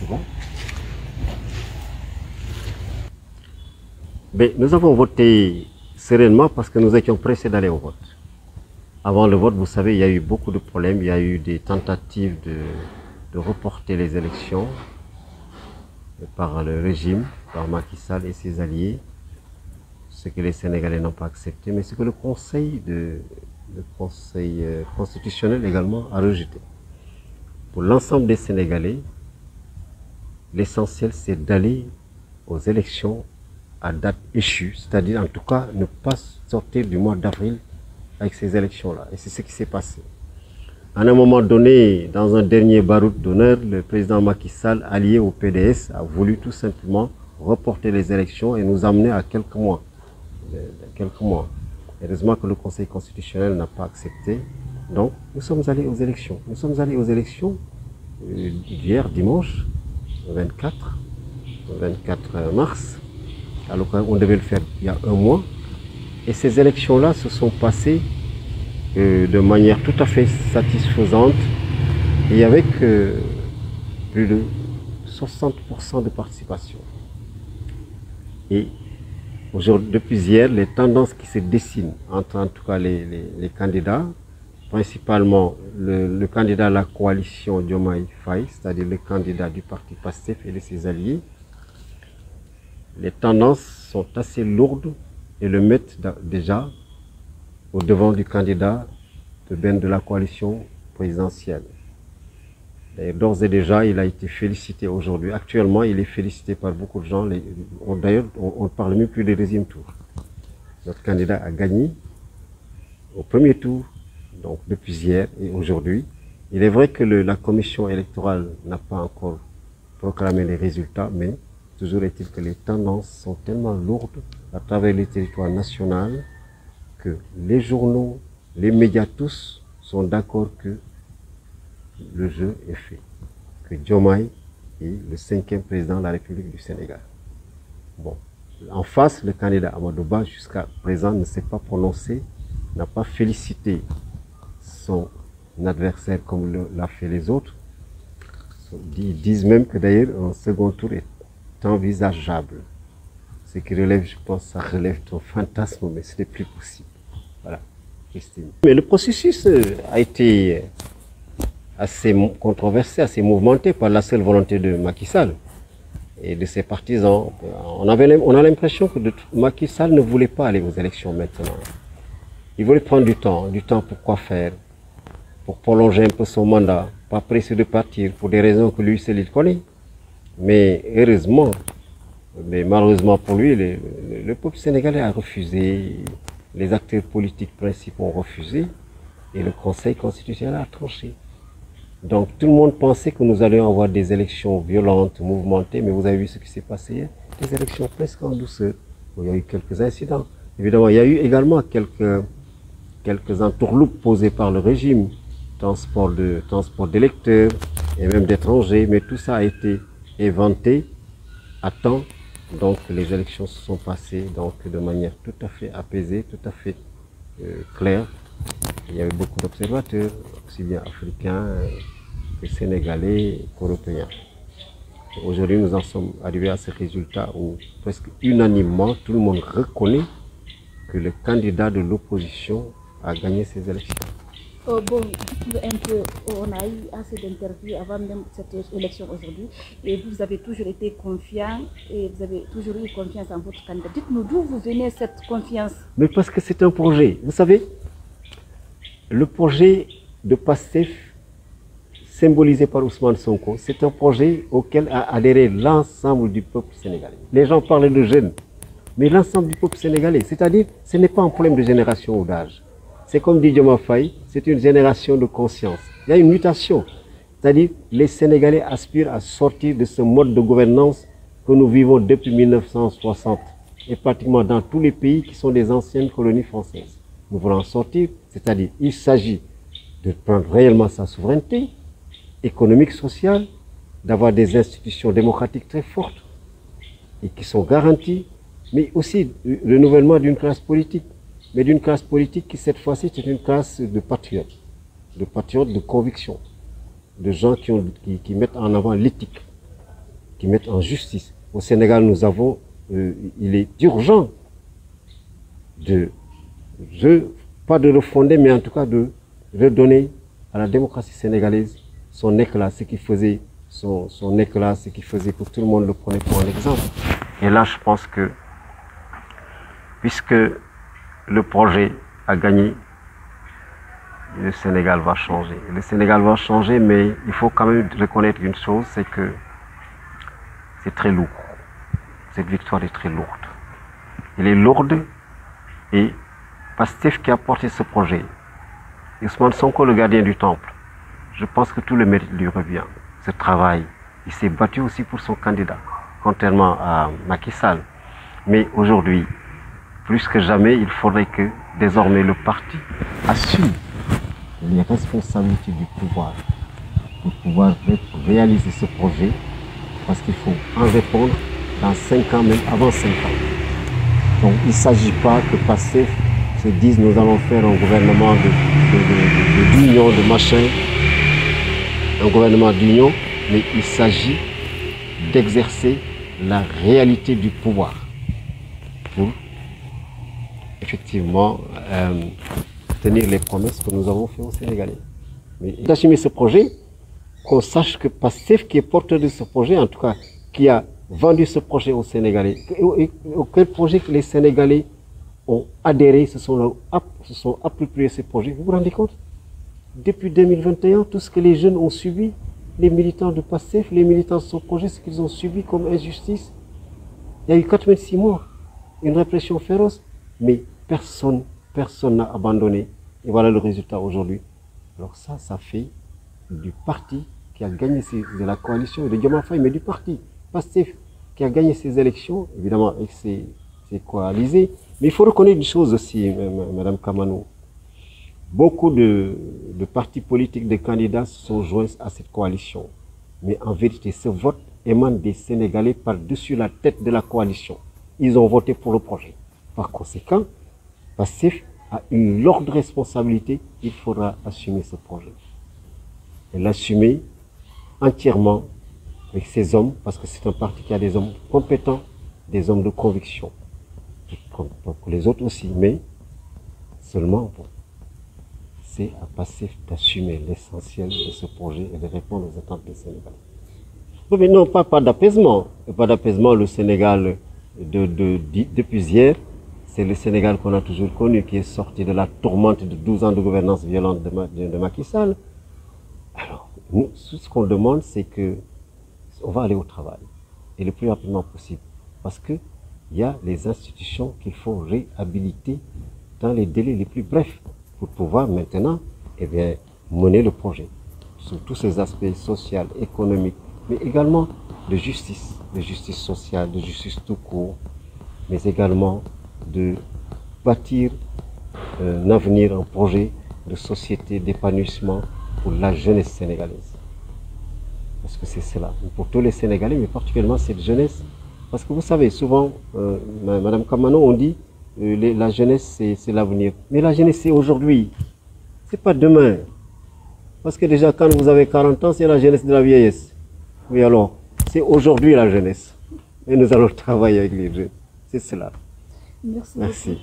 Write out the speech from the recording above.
C'est bon. Mais nous avons voté sereinement parce que nous étions pressés d'aller au vote. Avant le vote, vous savez, il y a eu beaucoup de problèmes. Il y a eu des tentatives de reporter les élections par le régime, par Macky Sall et ses alliés, ce que les Sénégalais n'ont pas accepté, mais ce que le Conseil constitutionnel également a rejeté. Pour l'ensemble des Sénégalais, l'essentiel c'est d'aller aux élections à date échue, c'est-à-dire en tout cas ne pas sortir du mois d'avril avec ces élections-là. Et c'est ce qui s'est passé. À un moment donné, dans un dernier baroud d'honneur, le président Macky Sall, allié au PDS, a voulu tout simplement reporter les élections et nous amener à quelques mois. Heureusement que le Conseil constitutionnel n'a pas accepté. Donc, nous sommes allés aux élections. Nous sommes allés aux élections hier, dimanche, 24 mars. Alors qu'on devait le faire il y a un mois. Et ces élections-là se sont passées de manière tout à fait satisfaisante et avec plus de 60% de participation. Et aujourd'hui, depuis hier, les tendances qui se dessinent entre en tout cas les candidats, principalement le candidat à la coalition Diomaye Faye, c'est-à-dire le candidat du parti PASTEF et de ses alliés, les tendances sont assez lourdes et le mettent déjà au devant du candidat de la coalition présidentielle. D'ores et déjà, il a été félicité aujourd'hui. Actuellement, il est félicité par beaucoup de gens. D'ailleurs, on ne parle même plus des deuxième tours. Notre candidat a gagné au premier tour, donc depuis hier et aujourd'hui. Il est vrai que la commission électorale n'a pas encore proclamé les résultats, mais toujours est-il que les tendances sont tellement lourdes à travers le territoire national que les journaux, les médias tous sont d'accord que le jeu est fait, que Diomaye est le 5e président de la République du Sénégal. Bon, en face, le candidat Amadou Ba, jusqu'à présent, ne s'est pas prononcé, n'a pas félicité son adversaire comme l'a fait les autres. Ils disent même que d'ailleurs un second tour est envisageable. Ce qui relève, je pense, ça relève ton fantasme, mais ce n'est plus possible. Voilà, Christine. Mais le processus a été assez controversé, assez mouvementé par la seule volonté de Macky Sall et de ses partisans. On a l'impression que Macky Sall ne voulait pas aller aux élections maintenant. Il voulait prendre du temps pour quoi faire, pour prolonger un peu son mandat, pas pressé de partir pour des raisons que lui seul il connaît. Mais heureusement, mais malheureusement pour lui, le peuple sénégalais a refusé, les acteurs politiques principaux ont refusé et le Conseil constitutionnel a tranché. Donc tout le monde pensait que nous allions avoir des élections violentes, mouvementées, mais vous avez vu ce qui s'est passé hier, des élections presque en douceur. Il y a eu quelques incidents. Évidemment, il y a eu également quelques entourloupes posées par le régime, transport d'électeurs et même d'étrangers, mais tout ça a été éventé à temps. Donc les élections se sont passées donc, de manière tout à fait apaisée, tout à fait claire. Il y avait beaucoup d'observateurs, aussi bien africains que sénégalais qu'européens. Aujourd'hui, nous en sommes arrivés à ce résultat où presque unanimement, tout le monde reconnaît que le candidat de l'opposition a gagné ces élections. Bon, un peu, on a eu assez d'interviews avant même cette élection aujourd'hui et vous avez toujours été confiant et vous avez toujours eu confiance en votre candidat. Dites-nous d'où vous venez cette confiance? Mais parce que c'est un projet. Vous savez, le projet de PASTEF symbolisé par Ousmane Sonko, c'est un projet auquel a adhéré l'ensemble du peuple sénégalais. Les gens parlent de jeunes, mais l'ensemble du peuple sénégalais, c'est-à-dire ce n'est pas un problème de génération ou d'âge. C'est comme dit Diomaye Faye, c'est une génération de conscience. Il y a une mutation. C'est-à-dire les Sénégalais aspirent à sortir de ce mode de gouvernance que nous vivons depuis 1960 et pratiquement dans tous les pays qui sont des anciennes colonies françaises. Nous voulons en sortir, c'est-à-dire il s'agit de prendre réellement sa souveraineté économique, sociale, d'avoir des institutions démocratiques très fortes et qui sont garanties, mais aussi le renouvellement d'une classe politique. Mais d'une classe politique qui, cette fois-ci, est une classe de patriotes de conviction, de gens qui mettent en avant l'éthique. qui mettent en justice. Au Sénégal, nous avons, il est urgent pas de refonder, mais en tout cas de redonner à la démocratie sénégalaise son éclat, ce qui faisait son éclat, ce qui faisait que tout le monde le prenait pour un exemple. Et là, je pense que, puisque le projet a gagné, le Sénégal va changer. Le Sénégal va changer, mais il faut quand même reconnaître une chose, c'est que c'est très lourd. Cette victoire est très lourde. Elle est lourde et Pastef qui a porté ce projet, Ousmane Sonko, le gardien du temple, je pense que tout le mérite lui revient. Ce travail, il s'est battu aussi pour son candidat, contrairement à Macky Sall. Mais aujourd'hui, plus que jamais, il faudrait que désormais le parti assume les responsabilités du pouvoir pour pouvoir réaliser ce projet, parce qu'il faut en répondre dans 5 ans, même avant 5 ans. Donc il ne s'agit pas que Pastef se dise nous allons faire un gouvernement d'union, de machin, un gouvernement d'union, mais il s'agit d'exercer la réalité du pouvoir pour effectivement tenir les promesses que nous avons faites aux Sénégalais. Mais d'assumer ce projet, qu'on sache que Pastef qui est porteur de ce projet, en tout cas qui a vendu ce projet aux Sénégalais, auquel projet que les Sénégalais ont adhéré, se sont appropriés ce projet. Vous vous rendez compte? Depuis 2021, tout ce que les jeunes ont subi, les militants de Pastef, les militants de ce projet, ce qu'ils ont subi comme injustice, il y a eu 86 morts, une répression féroce, mais personne n'a abandonné. Et voilà le résultat aujourd'hui. Alors ça fait du parti qui a gagné de la coalition de Diomaye Faye, mais du parti Pastef qui a gagné ces élections, évidemment avec ses coalisés. Mais il faut reconnaître une chose aussi, Madame Kamanou. Beaucoup de partis politiques, de candidats se sont joints à cette coalition. Mais en vérité, ce vote émane des Sénégalais par-dessus la tête de la coalition. Ils ont voté pour le projet. Par conséquent, Pastef a une lourde responsabilité. Il faudra assumer ce projet. Et l'assumer entièrement avec ses hommes, parce que c'est un parti qui a des hommes compétents, des hommes de conviction. Pour les autres aussi, mais seulement c'est à Pastef d'assumer l'essentiel de ce projet et de répondre aux attentes des Sénégalais. Mais non, pas d'apaisement. Pas d'apaisement, le Sénégal, depuis hier, c'est le Sénégal qu'on a toujours connu, qui est sorti de la tourmente de 12 ans de gouvernance violente de Macky Sall. Alors, nous, tout ce qu'on demande, c'est que on va aller au travail, et le plus rapidement possible, parce que il y a les institutions qu'il faut réhabiliter dans les délais les plus brefs pour pouvoir maintenant mener le projet sur tous ces aspects sociaux, économiques, mais également de justice sociale, de justice tout court, mais également de bâtir un avenir, un projet de société d'épanouissement pour la jeunesse sénégalaise. Parce que c'est cela, pour tous les Sénégalais, mais particulièrement cette jeunesse. Parce que vous savez, souvent, Madame Kamanou, on dit la jeunesse, c'est l'avenir. Mais la jeunesse, c'est aujourd'hui. C'est pas demain. Parce que déjà, quand vous avez 40 ans, c'est la jeunesse de la vieillesse. Oui, alors, c'est aujourd'hui la jeunesse. Et nous allons travailler avec les jeunes. C'est cela. Merci. Merci.